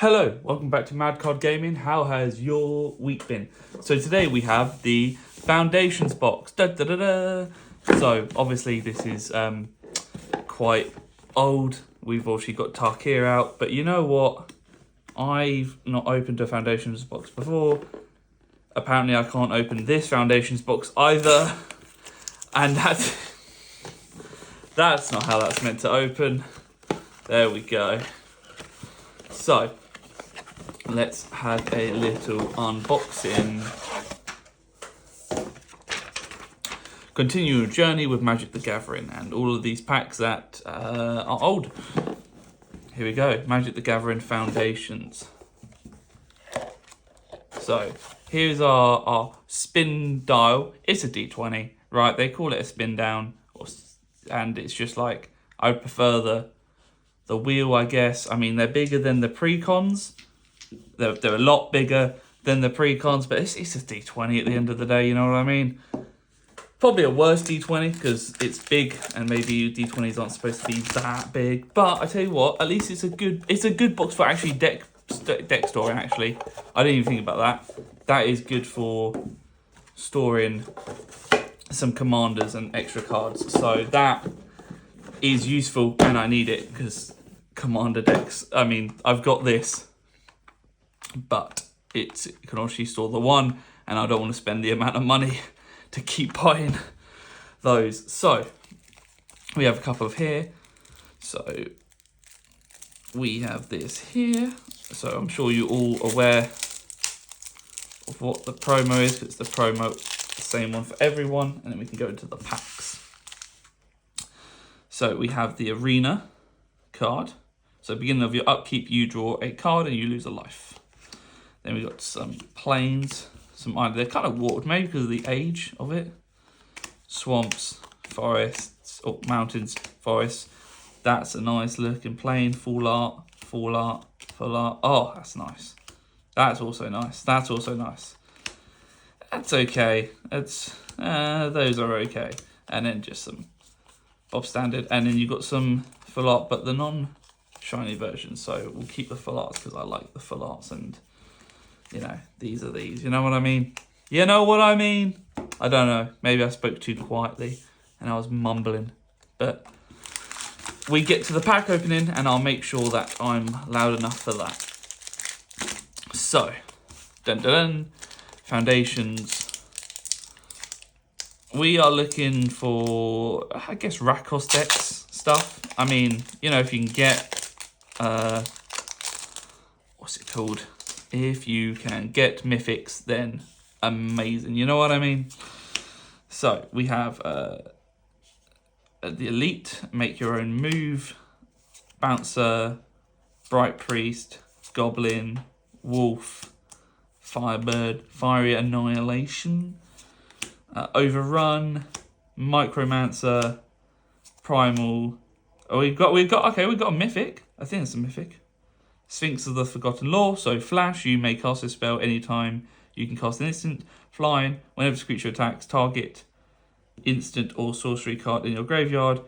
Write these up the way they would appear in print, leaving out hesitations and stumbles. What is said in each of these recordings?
Hello, welcome back to Mad Card Gaming. How has your week been? So today we have the Foundations box. Da, da, da, da. So obviously this is quite old. We've actually got Tarkir out, but you know what? I've not opened a Foundations box before. Apparently I can't open this Foundations box either. And that's not how that's meant to open. There we go. So, let's have a little unboxing. Continue your journey with Magic the Gathering and all of these packs that are old. Here we go, Magic the Gathering Foundations. So, here's our spin dial. It's a D20, right? They call it a spin down, and it's just like, I would prefer the wheel, I guess. I mean, they're bigger than the pre-cons. They're a lot bigger than the pre-cons, but it's a D20 at the end of the day, you know what I mean? Probably a worse D20 because it's big and maybe D20s aren't supposed to be that big. But I tell you what, at least it's a good box for actually deck storing, actually. I didn't even think about that. That is good for storing some commanders and extra cards. So that is useful and I need it because commander decks, I mean, I've got this, but it can actually store the one, and I don't want to spend the amount of money to keep buying those. So we have a couple of here. So we have this here. So I'm sure you're all aware of what the promo is, because the promo the same one for everyone, and then we can go into the packs. So we have the Arena card. So beginning of your upkeep, you draw a card and you lose a life. Then we got some plains, they're kind of warped, maybe because of the age of it. Swamps, forests, mountains, forests. That's a nice looking plain, full art. Oh, that's nice. That's also nice. That's okay. Those are okay. And then just some Bob Standard. And then you got some full art, but the non-shiny version. So we'll keep the full arts because I like the full arts, and you know, these are these. You know what I mean? You know what I mean? I don't know. Maybe I spoke too quietly and I was mumbling. But we get to the pack opening and I'll make sure that I'm loud enough for that. So, dun dun dun. Foundations. We are looking for, I guess, Rakos decks stuff. I mean, you know, if you can get, what's it called? If you can get mythics, then amazing. You know what I mean? So we have the Elite, make your own move, Bouncer, Bright Priest, Goblin, Wolf, Firebird, Fiery Annihilation, Overrun, Micromancer, Primal. Oh, we've got a mythic. I think it's a mythic. Sphinx of the Forgotten Lore. So Flash, you may cast a spell anytime you can cast an instant. Flying, whenever this creature attacks, target instant or sorcery card in your graveyard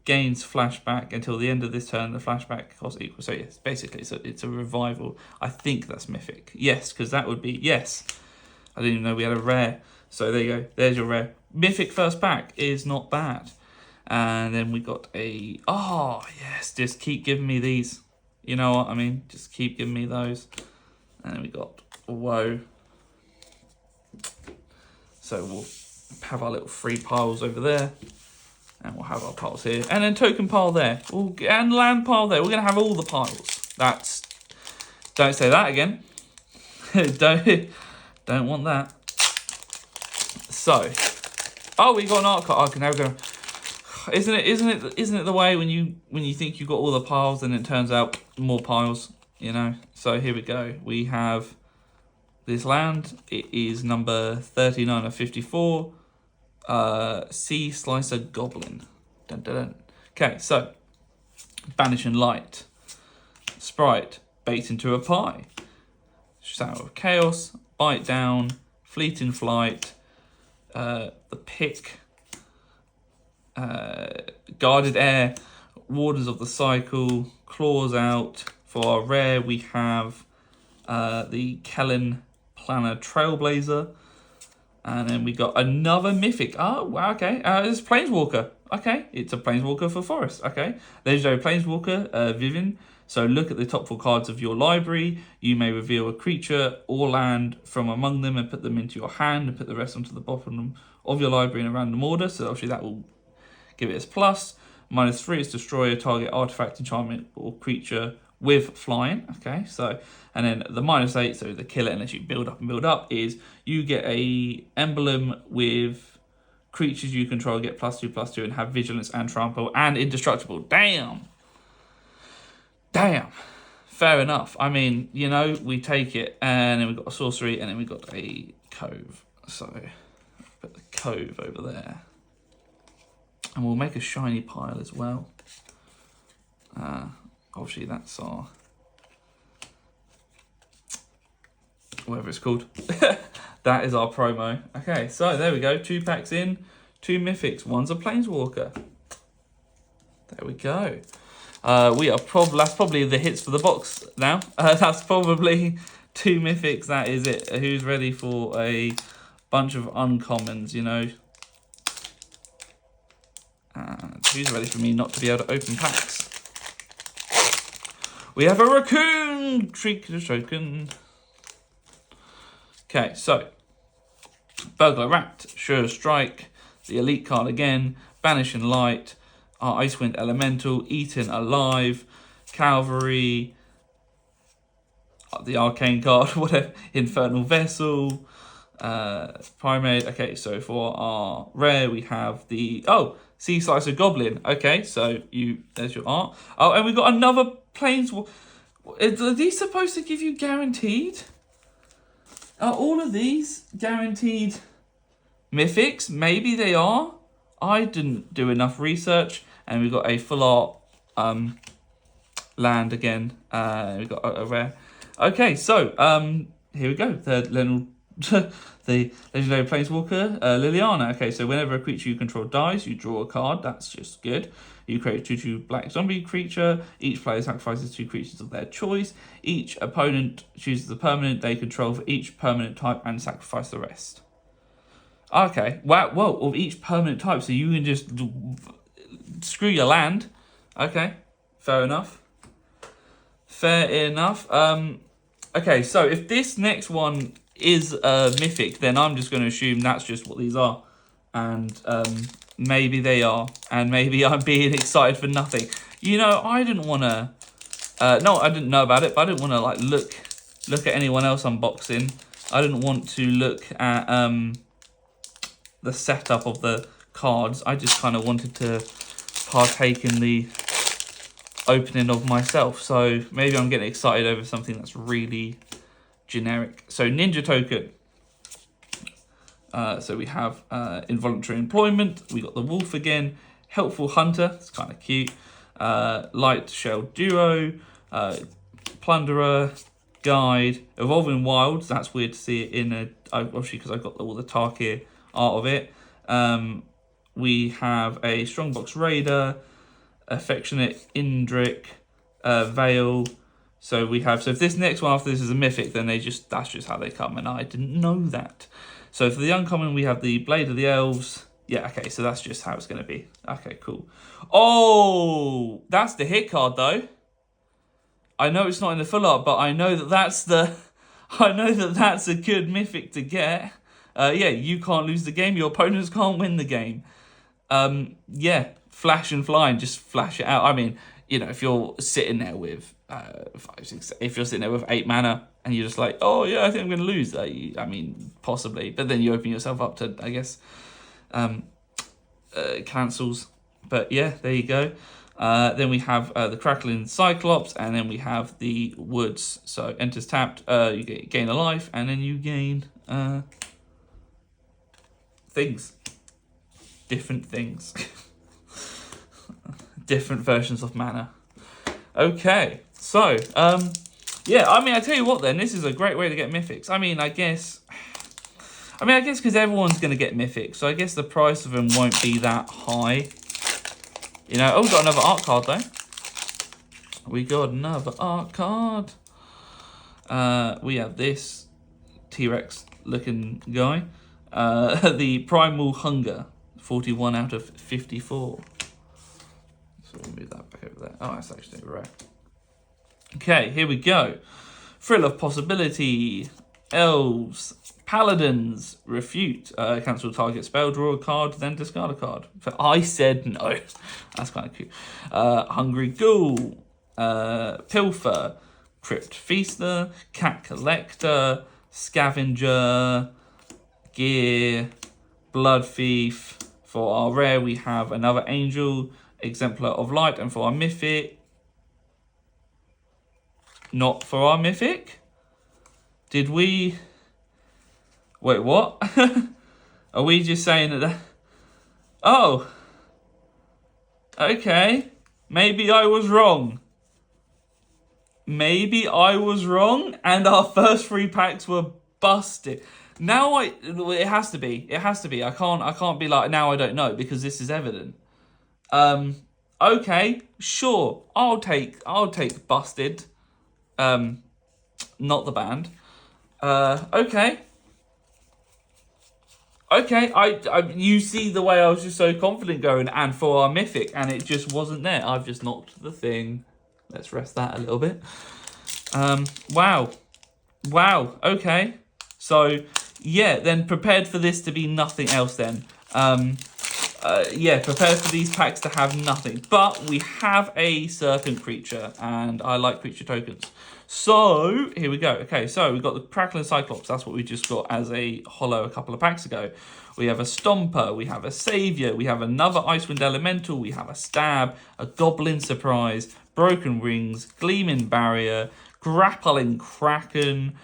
gains flashback until the end of this turn. The flashback cost equals. So yes, basically, it's a revival. I think that's mythic. Yes, because that would be, yes. I didn't even know we had a rare. So there you go. There's your rare. Mythic first pack is not bad. And then we got a, oh yes, just keep giving me these. You know what I mean? Just keep giving me those. And then we got Woe. So we'll have our little free piles over there. And we'll have our piles here. And then token pile there. And land pile there. We're going to have all the piles. Don't say that again. don't want that. So. Oh, we got an art card. Okay, now we're going to. Isn't it the way when you think you got all the piles and it turns out more piles, you know? So here we go. We have this land. It is number 39 of 54. Sea Slicer Goblin. Dun, dun, dun. Okay, so Banish and Light. Sprite, bait into a pie. Shadow of Chaos, Bite Down, Fleet in Flight, the Pick, Guarded Air, Wardens of the Cycle, Claws Out, For our rare, we have the Kellen Planner Trailblazer. And then we got another mythic. Oh, wow, okay. It's Planeswalker. Okay, it's a Planeswalker for Forest. Okay. Legendary Planeswalker, Vivian. So look at the top 4 cards of your library. You may reveal a creature or land from among them and put them into your hand and put the rest onto the bottom of your library in a random order. So obviously that will give it its plus. -3 is destroy a target artifact, enchantment, or creature with flying. Okay, so, and then the -8, so the kill it unless you build up and build up, is you get a emblem with creatures you control get +2/+2 and have vigilance and trample and indestructible. Damn. Fair enough. I mean, you know, we take it, and then we've got a sorcery, and then we've got a cove. So put the cove over there. And we'll make a shiny pile as well. Obviously, that's our... whatever it's called. That is our promo. Okay, so there we go. 2 packs in, 2 mythics. One's a Planeswalker. There we go. That's probably the hits for the box now. That's probably 2 mythics. That is it. Who's ready for a bunch of uncommons, you know? Who's ready for me not to be able to open packs? We have a raccoon! Token. Okay, so Burglar Rat, Sure Strike, the Elite card again, Banishing Light, Icewind Elemental, Eaten Alive, Cavalry, the Arcane card, whatever, Infernal Vessel, Primate. Okay, so for our rare, we have the Sea Slicer Goblin. Okay, so there's your art. Oh, and we've got another Planeswalker. Are these supposed to give you guaranteed? Are all of these guaranteed mythics? Maybe they are. I didn't do enough research, and we've got a full art land again. We've got a rare. Okay, so here we go. The legendary Planeswalker, Liliana. Okay, so whenever a creature you control dies, you draw a card. That's just good. You create a 2/2 black zombie creature. Each player sacrifices 2 creatures of their choice. Each opponent chooses a permanent they control for each permanent type and sacrifice the rest. Okay, wow, whoa, of each permanent type, so you can just screw your land. Okay, fair enough. Okay, so if this next one is a mythic, then I'm just going to assume that's just what these are. And maybe they are. And maybe I'm being excited for nothing. You know, I didn't want to... no, I didn't know about it, but I didn't want to like look at anyone else unboxing. I didn't want to look at the setup of the cards. I just kind of wanted to partake in the opening of myself. So maybe I'm getting excited over something that's really generic. So Ninja Token. So we have Involuntary Employment. We got the Wolf again. Helpful Hunter. It's kind of cute. Light Shell Duo. Plunderer. Guide. Evolving Wilds. That's weird to see it in a... obviously because I got all the Tarkir art of it. We have a Strongbox Raider. Affectionate Indrik. Veil. So we have... so if this next one after this is a mythic, then that's just how they come, and I didn't know that. So for the uncommon, we have the Blade of the Elves. Yeah, okay, so that's just how it's going to be. Okay, cool. Oh, that's the hit card, though. I know it's not in the full art, but I know that that's the... I know that that's a good mythic to get. Yeah, you can't lose the game. Your opponents can't win the game. Yeah, flash and flying, just flash it out. I mean, you know, if you're sitting there with... 5, 6, if you're sitting there with 8 mana and you're just like, oh yeah, I think I'm going to lose that. I mean, possibly, but then you open yourself up to, I guess, cancels. But yeah, there you go. Then we have the Crackling Cyclops, and then we have the Woods. So enters tapped, you gain a life, and then you gain things. Different things. Different versions of mana. Okay, so, yeah, I mean, I tell you what then, this is a great way to get mythics. I guess because everyone's going to get mythics, so I guess the price of them won't be that high. You know, oh, we've got another art card though. We got another art card. We have this T-Rex looking guy. The Primal Hunger, 41 out of 54. So we'll move that back over there. Oh, that's actually rare. Okay, here we go. Thrill of Possibility. Elves. Paladins. Refute. Cancel target spell, draw a card, then discard a card. I said no. That's kind of cute. Hungry Ghoul. Pilfer. Crypt Feaster. Cat Collector. Scavenger. Gear. Blood Thief. For our rare, we have another Angel. Exemplar of Light. And for our mythic... Not for our mythic? Did we... Wait, what? Are we just saying that... Oh! Okay. Maybe I was wrong. Maybe I was wrong and our first 3 packs were busted. Now it has to be. It has to be. I can't be like, now I don't know, because this is evident. Okay, sure. I'll take busted. Not the band. Okay. Okay, you see the way I was just so confident going, and for our mythic, and it just wasn't there. I've just knocked the thing. Let's rest that a little bit. Wow. Okay. So, yeah, then prepared for this to be nothing else then. Yeah, prepared for these packs to have nothing. But we have a serpent creature, and I like creature tokens. So, here we go. Okay, so we've got the Crackling Cyclops. That's what we just got as a holo a couple of packs ago. We have a Stomper. We have a Savior. We have another Icewind Elemental. We have a Stab, a Goblin Surprise, Broken Wings, Gleaming Barrier, Grappling Kraken,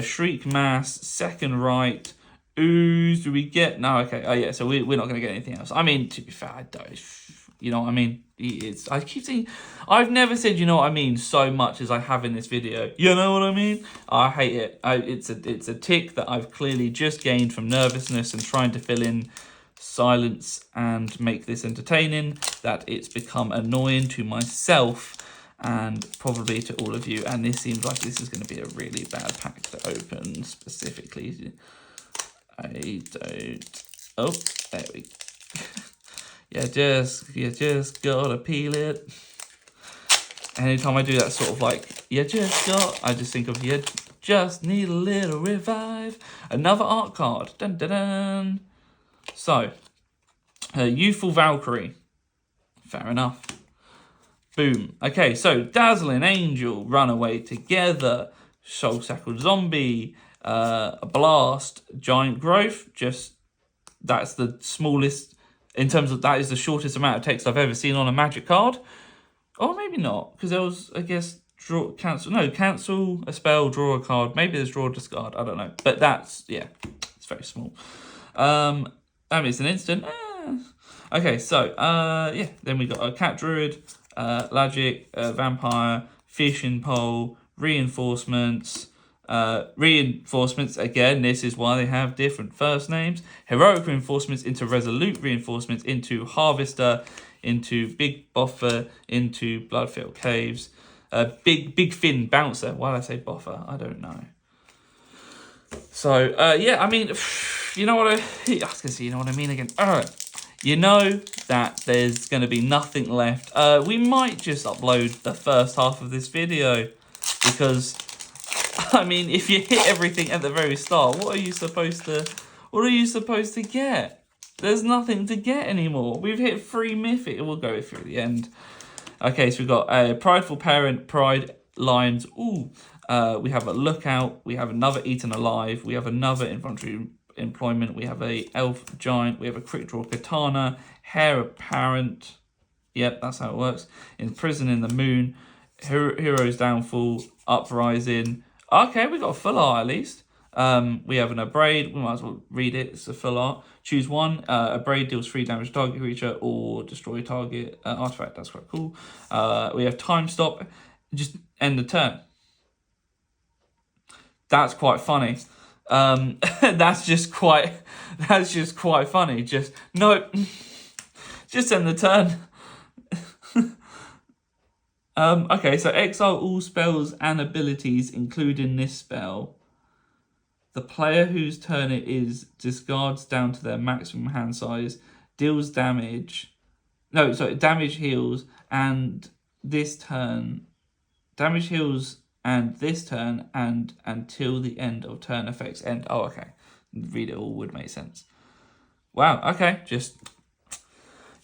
Shriek Mass, Second Right, Ooze. Do we get... No, okay. Oh, yeah, so we're not going to get anything else. I mean, to be fair, I don't... You know what I mean? I keep saying... I've never said you know what I mean so much as I have in this video. You know what I mean? I hate it. It's a tick that I've clearly just gained from nervousness and trying to fill in silence and make this entertaining, that it's become annoying to myself and probably to all of you. And this seems like this is going to be a really bad pack to open specifically. I don't... Oh, there we go. You just gotta peel it. Anytime I do that sort of like, I just think of you just need a little revive. Another art card. Dun dun dun. So, Youthful Valkyrie. Fair enough. Boom. Okay, so Dazzling Angel, Runaway Together, Soul Sackled Zombie, a Blast, Giant Growth. Just, that's the smallest... In terms of that is the shortest amount of text I've ever seen on a Magic card. Or maybe not, because there was, I guess, cancel a spell, draw a card. Maybe there's draw, discard, I don't know. But that's, yeah, it's very small. That means an instant. Okay, so, yeah, then we got a Cat Druid, Logic, Vampire, Fishing Pole, Reinforcements. Reinforcements, again, this is why they have different first names. Heroic Reinforcements into Resolute Reinforcements into Harvester, into Big Buffer, into Bloodfield Caves. Big Fin Bouncer. Why did I say Buffer? I don't know. So, yeah, I mean, you know what I was going to say, you know what I mean again. You know that there's going to be nothing left. We might just upload the first half of this video because... I mean, if you hit everything at the very start, what are you supposed to get? There's nothing to get anymore. We've hit 3 mythic. We'll go through the end. Okay, so we've got a Prideful Parent, Pride Lions. Ooh, we have a Lookout. We have another Eaten Alive. We have another Infantry Employment. We have a Elf Giant. We have a Crit Draw Katana, Heir Apparent. Yep, that's how it works. Imprison in the Moon, Hero's Downfall, Uprising. Okay, we got a full art at least. We have an Abrade. We might as well read it. It's a full art. Choose one. Abrade deals 3 damage to target creature or destroy target artifact. That's quite cool. We have Time Stop. Just end the turn. That's quite funny. That's just quite funny. Just no. Just end the turn. Okay, so exile all spells and abilities, including this spell. The player whose turn it is discards down to their maximum hand size, deals damage. No, sorry, damage heals, and this turn. Damage heals and this turn and until the end of turn effects end. Oh, okay. Read it all would make sense. Wow, okay. Just,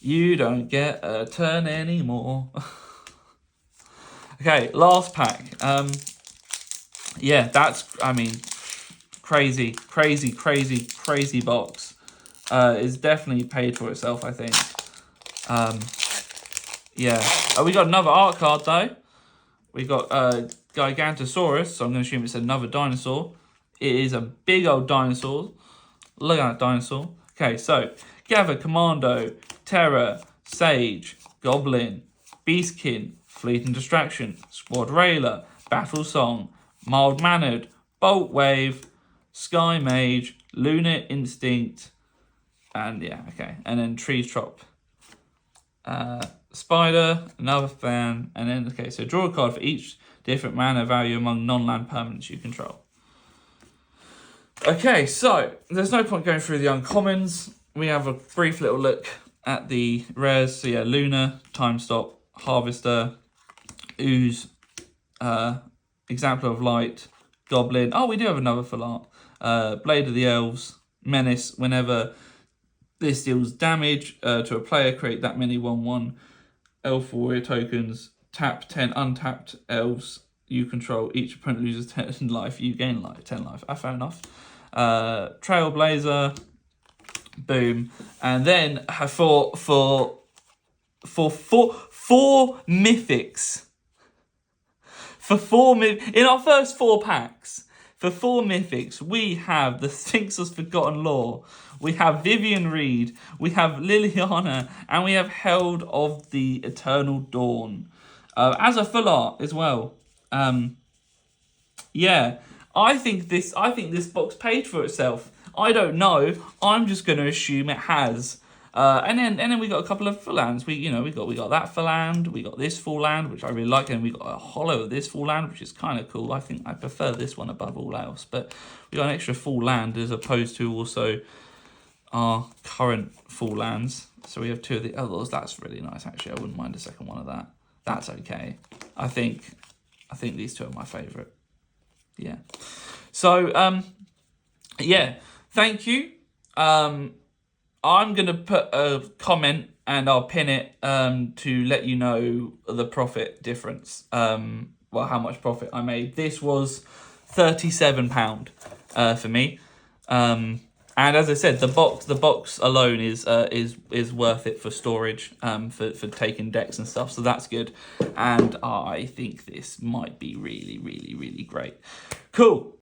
you don't get a turn anymore. Okay, last pack. Yeah, that's, I mean, crazy box. It's definitely paid for itself, I think. Yeah. We got another art card, though. We got Gigantosaurus, so I'm going to assume it's another dinosaur. It is a big old dinosaur. Look at that dinosaur. Okay, so Gather, Commando, Terror, Sage, Goblin, Beastkin, Fleet and Distraction, Squad Railer, Battle Song, Mild Mannered, Bolt Wave, Sky Mage, Lunar Instinct, and yeah, okay. And then Trees Trop. Spider, another fan, and then, okay, so draw a card for each different mana value among non-land permanents you control. Okay, so there's no point going through the uncommons. We have a brief little look at the rares. So yeah, Luna, Time Stop, Harvester, Ooze, Example of Light, Goblin. Oh, we do have another full art. Blade of the Elves, Menace. Whenever this deals damage to a player, create that many 1/1 Elf Warrior tokens. Tap 10 untapped elves you control. Each opponent loses 10 life. You gain 10 life. Fair enough. Trailblazer. Boom. And then for four mythics. In our first 4 packs, for 4 mythics, we have the Sphinx of Forgotten Lore, we have Vivian Reed, we have Liliana, and we have Herald of the Eternal Dawn. As a full art as well. Yeah, I think this box paid for itself. I don't know. I'm just going to assume it has. And then we got a couple of full lands. We got that full land. We got this full land, which I really like, and we got a hollow of this full land, which is kind of cool. I think I prefer this one above all else. But we got an extra full land as opposed to also our current full lands. So we have 2 of the others. That's really nice, actually. I wouldn't mind a second one of that. That's okay. I think these 2 are my favourite. Yeah. So yeah. Thank you. I'm going to put a comment and I'll pin it to let you know the profit difference. Well, how much profit I made. This was £37 for me. And as I said, the box alone is worth it for storage, for taking decks and stuff. So that's good. And I think this might be really, really, really great. Cool.